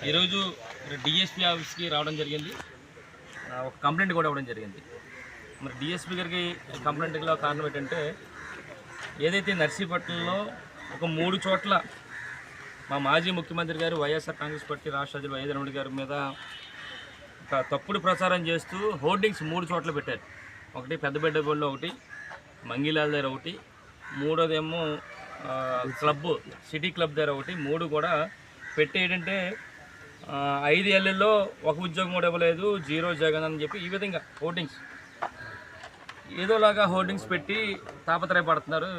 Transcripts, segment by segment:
ఈరోజు డిఎస్పీ ఆఫీస్కి రావడం జరిగింది. ఒక కంప్లైంట్ కూడా ఇవ్వడం జరిగింది. మరి డిఎస్పీ గారికి కంప్లైంట్లో కారణం ఏంటంటే, ఏదైతే నర్సీపట్నంలో ఒక 3 చోట్ల మా మాజీ ముఖ్యమంత్రి గారు వైఎస్ఆర్ కాంగ్రెస్ పార్టీ రాష్ట్ర అధ్యక్షుడు వైఎస్ రెడ్డి గారి మీద ఒక తప్పుడు ప్రచారం చేస్తూ హోర్డింగ్స్ 3 చోట్ల పెట్టారు. ఒకటి పెద్దబెడ్డపల్లిలో, ఒకటి మంగిలాల దగ్గర, ఒకటి మూడోదేమో క్లబ్ సిటీ క్లబ్ దగ్గర, ఒకటి 3 కూడా పెట్టి ఏంటంటే 5 ఏళ్లలో ఒక ఉద్యోగం కూడా ఇవ్వలేదు, 0 జగన్ అని చెప్పి ఈ విధంగా హోర్డింగ్స్ ఏదోలాగా హోర్డింగ్స్ పెట్టి తాపత్రయపడుతున్నారు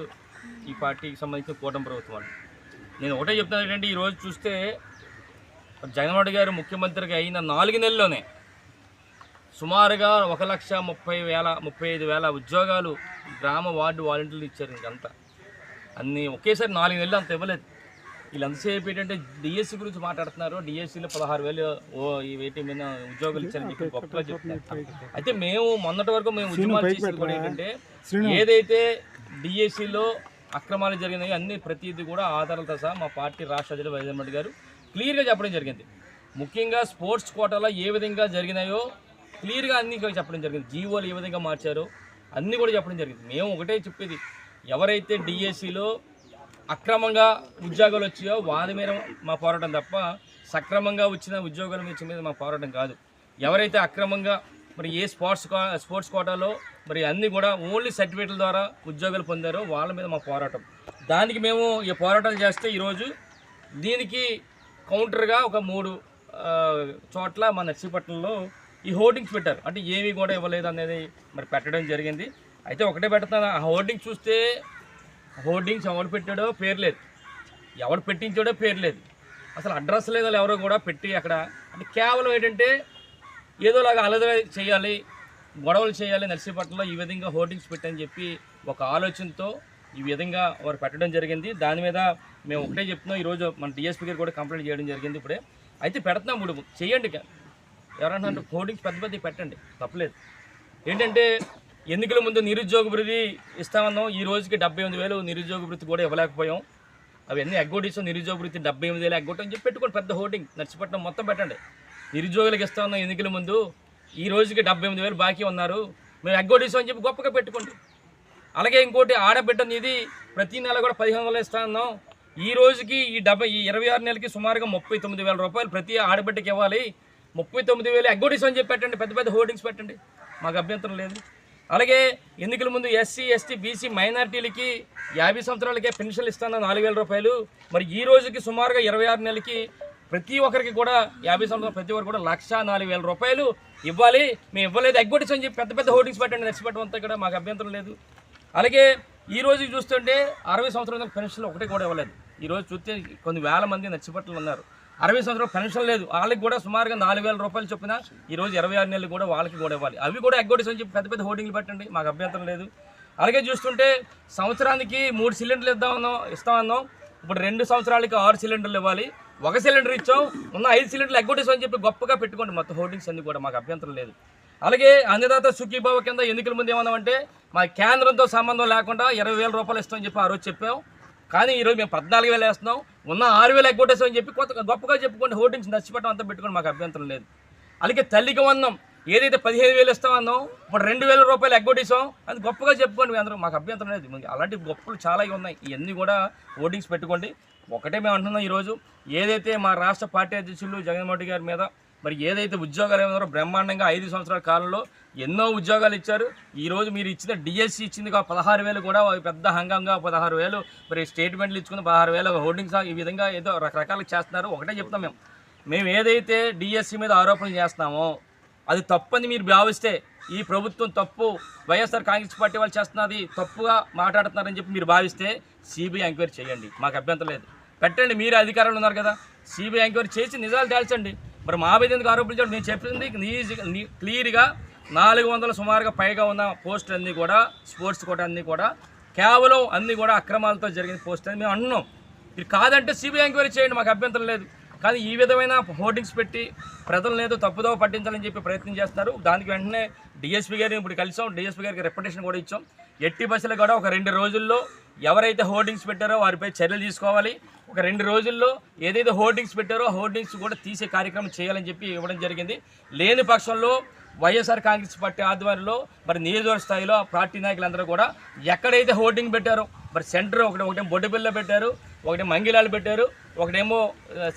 ఈ పార్టీకి సంబంధించిన కూటమి ప్రభుత్వం వాళ్ళు. నేను ఒకటే చెప్తాను ఏంటంటే, ఈరోజు చూస్తే జగన్మోహన్ రెడ్డి గారు ముఖ్యమంత్రిగా అయిన 4 నెలల్లోనే సుమారుగా 1,30,000-35,000 ఉద్యోగాలు గ్రామ వార్డు వాలంటీర్లు ఇచ్చారు. ఇంకంతా అన్నీ ఒకేసారి 4 నెలలు అంత ఇవ్వలేదు. వీళ్ళంతసేపు ఏంటంటే డిఎస్సి గురించి మాట్లాడుతున్నారు. డిఎస్సిలో 16,000 ఈ వేటి మీద ఉద్యోగాలు ఇచ్చారని చెప్పి గొప్పగా చెప్తున్నారు. అయితే మేము మొన్నటి వరకు మేము ఉద్యమాలు చేసేది కూడా ఏంటంటే, ఏదైతే డిఎస్సిలో అక్రమాలు జరిగినాయో అన్ని ప్రతిదీ కూడా ఆధారాలతో సహా మా పార్టీ రాష్ట్ర అధ్యక్షుడు వైఎస్ రెడ్డి గారు క్లియర్గా చెప్పడం జరిగింది. ముఖ్యంగా స్పోర్ట్స్ కోటాలో ఏ విధంగా జరిగినాయో క్లియర్గా అన్నీ చెప్పడం జరిగింది. జీవోలు ఏ విధంగా మార్చారో అన్నీ కూడా చెప్పడం జరిగింది. మేము ఒకటే చెప్పేది, ఎవరైతే డిఎస్సిలో అక్రమంగా ఉద్యోగాలు వచ్చాయో వారి మీద మా పోరాటం తప్ప, సక్రమంగా వచ్చిన ఉద్యోగాల మీద మా పోరాటం కాదు. ఎవరైతే అక్రమంగా మరి ఏ స్పోర్ట్స్ కోటాలో మరి అన్నీ కూడా ఓన్లీ సర్టిఫికేట్ల ద్వారా ఉద్యోగాలు పొందారో వాళ్ళ మీద మా పోరాటం. దానికి మేము ఈ పోరాటాలు చేస్తే ఈరోజు దీనికి కౌంటర్గా ఒక 3 చోట్ల మా నర్సీపట్నంలో ఈ హోర్డింగ్స్ పెట్టారు. అంటే ఏమీ కూడా ఇవ్వలేదు అనేది మరి పెట్టడం జరిగింది. అయితే ఒకటే పెడుతున్నాను, ఆ హోర్డింగ్స్ చూస్తే హోర్డింగ్స్ ఎవరు పెట్టాడో పేరు లేదు, ఎవరు పెట్టించాడో పేరు లేదు, అసలు అడ్రస్ లేదు. ఎవరో కూడా పెట్టి అక్కడ అంటే కేవలం ఏంటంటే ఏదోలాగా అలదర చేయాలి, గొడవలు చేయాలి నర్సీపట్నంలో ఈ విధంగా హోర్డింగ్స్ పెట్టని చెప్పి ఒక ఆలోచనతో ఈ విధంగా వారు పెట్టడం జరిగింది. దాని మీద మేము ఒకటే చెప్తున్నాం, ఈరోజు మన డిఎస్పీ గారు కూడా కంప్లైంట్ చేయడం జరిగింది ఇప్పుడే. అయితే పెడుతున్నాం, ఇప్పుడు చేయండి. ఎవరన్నా హోర్డింగ్స్ పెద్ద పెట్టండి, తప్పలేదు. ఏంటంటే ఎన్నికల ముందు నిరుద్యోగ భృతి ఇస్తామన్నాం, ఈ రోజుకి 78,000 నిరుద్యోగ భృతి కూడా ఇవ్వలేకపోయాం. అవన్నీ ఎగ్గొట్టిస్తాం. నిరుద్యోగ భృతి 78,000 ఎగ్గొట్టని చెప్పి పెట్టుకోండి, పెద్ద హోర్డింగ్ నర్సీపట్నం మొత్తం పెట్టండి. నిరుద్యోగులకు ఇస్తామన్నాం ఎన్నికల ముందు, ఈ రోజుకి 78,000 బాకీ ఉన్నారు, మేము ఎగ్గొట్టిస్తాం అని చెప్పి గొప్పగా పెట్టుకోండి. అలాగే ఇంకోటి, ఆడబిడ్డ నిధి ప్రతి నెల కూడా 1,500 ఇస్తామన్నాం, ఈ రోజుకి ఈ 26 నెలలకి సుమారుగా 39,000 రూపాయలు ప్రతి ఆడబిడ్డకి ఇవ్వాలి, 39,000 ఎగ్గొట్టిస్తాం అని చెప్పి పెట్టండి, పెద్ద హోర్డింగ్స్ పెట్టండి, మాకు అభ్యంతరం లేదు. అలాగే ఎన్నికల ముందు ఎస్సీ, ఎస్టీ, బీసీ మైనార్టీలకి 50 సంవత్సరాలకే పెన్షన్లు ఇస్తాను 4,000 రూపాయలు, మరి ఈ రోజుకి సుమారుగా 26 నెలలకి ప్రతి ఒక్కరికి కూడా 50 సంవత్సరాలు ప్రతి ఒక్కరు కూడా 1,04,000 రూపాయలు ఇవ్వాలి, మేము ఇవ్వలేదు ఎగ్గొట్టించని చెప్పి పెద్ద హోర్డింగ్స్ పెట్టండి నర్సీపట్నం అంతా కూడా, మాకు అభ్యంతరం లేదు. అలాగే ఈ రోజు చూస్తుంటే 60 సంవత్సరాల పెన్షన్లు ఒకటి కూడా ఇవ్వలేదు. ఈరోజు చూస్తే కొన్ని వేల మంది నర్సీపట్నంలో ఉన్నారు, 60 సంవత్సరాల పెన్షన్ లేదు, వాళ్ళకి కూడా సుమారుగా 4,000 రూపాయలు చొప్పున ఈరోజు 26 నెలలు కూడా వాళ్ళకి కూడా ఇవ్వాలి, అవి కూడా ఎగ్గొట్టించని చెప్పి పెద్ద హోర్డింగ్లు పెట్టండి, మాకు అభ్యంతరం లేదు. అలాగే చూస్తుంటే సంవత్సరానికి 3 సిలిండర్లు ఇస్తామన్నాం, ఇప్పుడు 2 సంవత్సరాలకి 6 సిలిండర్లు ఇవ్వాలి, 1 సిలిండర్ ఇచ్చాం, ఉన్న 5 సిలిండర్లు ఎగ్గొట్టించని చెప్పి గొప్పగా పెట్టుకోండి, మొత్తం హోర్డింగ్స్ అన్ని కూడా, మాకు అభ్యంతరం లేదు. అలాగే అన్నదాత సుఖీభావ కింద ఎన్నికల ముందు ఏమన్నామంటే, మా కేంద్రంతో సంబంధం లేకుండా 20,000 రూపాయలు ఇస్తామని చెప్పి ఆ రోజు చెప్పాం. కానీ ఈరోజు మేము 14,000 వేస్తున్నాం, ఉన్న 6,000 ఎగ్గొట్టేస్తామని చెప్పి గొప్పగా చెప్పుకోండి, హోర్డింగ్స్ నర్సీపట్నం అంతా పెట్టుకోండి, మాకు అభ్యంతరం లేదు. అలాగే తల్లికి వందనం ఏదైతే 15,000 ఇస్తామన్నాం, ఇప్పుడు 2,000 రూపాయలు ఎగ్గొట్టేసాం, అది గొప్పగా చెప్పుకోండి, మీ అందరూ, మాకు అభ్యంతరం లేదు. అలాంటి గొప్పలు చాలా ఉన్నాయి, ఇవన్నీ కూడా హోర్డింగ్స్ పెట్టుకోండి. ఒకటే మేము అంటున్నాం, ఈరోజు ఏదైతే మా రాష్ట్ర పార్టీ అధ్యక్షులు జగన్మోహన్ రెడ్డి గారి మీద మరి ఏదైతే ఉద్యోగాలు ఏమన్నారో బ్రహ్మాండంగా 5 సంవత్సరాల కాలంలో ఎన్నో ఉద్యోగాలు ఇచ్చారు. ఈరోజు మీరు ఇచ్చిన డిఎస్సి ఇచ్చింది 16,000 కూడా పెద్ద హంగంగా 16,000 మరి స్టేట్మెంట్లు ఇచ్చుకుని 16,000 హోర్డింగ్స్ ఈ విధంగా ఏదో రకరకాలు చేస్తున్నారు. ఒకటే చెప్తాం, మేము ఏదైతే డిఎస్సి మీద ఆరోపణలు చేస్తున్నామో అది తప్పని మీరు భావిస్తే, ఈ ప్రభుత్వం తప్పు, వైఎస్ఆర్ కాంగ్రెస్ పార్టీ వాళ్ళు చేస్తున్నది తప్పుగా మాట్లాడుతున్నారని చెప్పి మీరు భావిస్తే సిబిఐ ఎంక్వైరీ చేయండి, మాకు అభ్యంతరం లేదు. పెట్టండి, మీరు అధికారంలో ఉన్నారు కదా, సిబిఐ ఎంక్వైరీ చేసి నిజాలు తేల్చండి. మరి మా మీద ఎందుకు ఆరోపించాడు? నేను చెప్పింది క్లియర్గా 400 సుమారుగా పైగా ఉన్న పోస్టులు అన్నీ కూడా స్పోర్ట్స్ కోట అన్నీ కూడా కేవలం అన్నీ కూడా అక్రమాలతో జరిగిన పోస్టులు అని మేము అంటున్నాం. ఇది కాదంటే సిబిఐ ఎంక్వైరీ చేయండి, మాకు అభ్యంతరం లేదు. కానీ ఈ విధమైన హోర్డింగ్స్ పెట్టి ప్రజలను ఏదో తప్పుదోవ పట్టించాలని చెప్పి ప్రయత్నం చేస్తున్నారు. దానికి వెంటనే డిఎస్పీ గారిని ఇప్పుడు కలిసాం, డిఎస్పీ గారికి రెప్యుటేషన్ కూడా ఇచ్చాం. ఎట్టి బస్సులు కూడా ఒక 2 రోజుల్లో ఎవరైతే హోర్డింగ్స్ పెట్టారో వారిపై చర్యలు తీసుకోవాలి. ఒక 2 రోజుల్లో ఏదైతే హోర్డింగ్స్ పెట్టారో హోర్డింగ్స్ కూడా తీసే కార్యక్రమం చేయాలని చెప్పి ఇవ్వడం జరిగింది. లేని పక్షంలో వైఎస్ఆర్ కాంగ్రెస్ పార్టీ ఆధ్వర్యంలో మరి నియోజకవర్గ స్థాయిలో పార్టీ నాయకులందరూ కూడా ఎక్కడైతే హోర్డింగ్ పెట్టారో మరి సెంటర్ ఒకటేమో బొడ్డుపిల్ల పెట్టారు, ఒకటి మంగిలాలు పెట్టారు, ఒకటేమో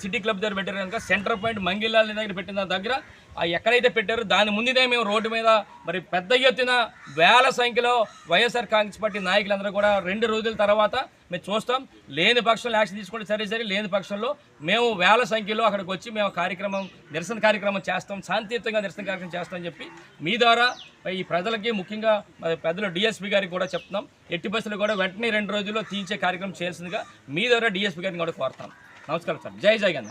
సిటీ క్లబ్ దగ్గర పెట్టారు. కనుక సెంటర్ పాయింట్ మంగిలాల దగ్గర పెట్టిన దగ్గర ఎక్కడైతే పెట్టారో దాని ముందునే మేము రోడ్డు మీద మరి పెద్ద ఎత్తున వేల సంఖ్యలో వైఎస్ఆర్ కాంగ్రెస్ పార్టీ నాయకులందరూ కూడా 2 రోజుల తర్వాత మేము చూస్తాం. లేని పక్షంలో యాక్షన్ తీసుకుంటే సరే, లేని పక్షంలో మేము వేల సంఖ్యలో అక్కడికి వచ్చి మేము నిరసన కార్యక్రమం చేస్తాం, శాంతియుతంగా నిరసన కార్యక్రమం చేస్తామని చెప్పి మీ ద్వారా ఈ ప్రజలకి ముఖ్యంగా పెద్దలు డిఎస్పీ గారికి కూడా చెప్తున్నాం. ఎట్టి బస్సులు కూడా వెంటనే 2 రోజుల్లో తీర్చే కార్యక్రమం చేయాల్సిందిగా మీ ద్వారా డిఎస్పీ గారిని కూడా కోరుతాం. నమస్కారం సార్. జై జగన్.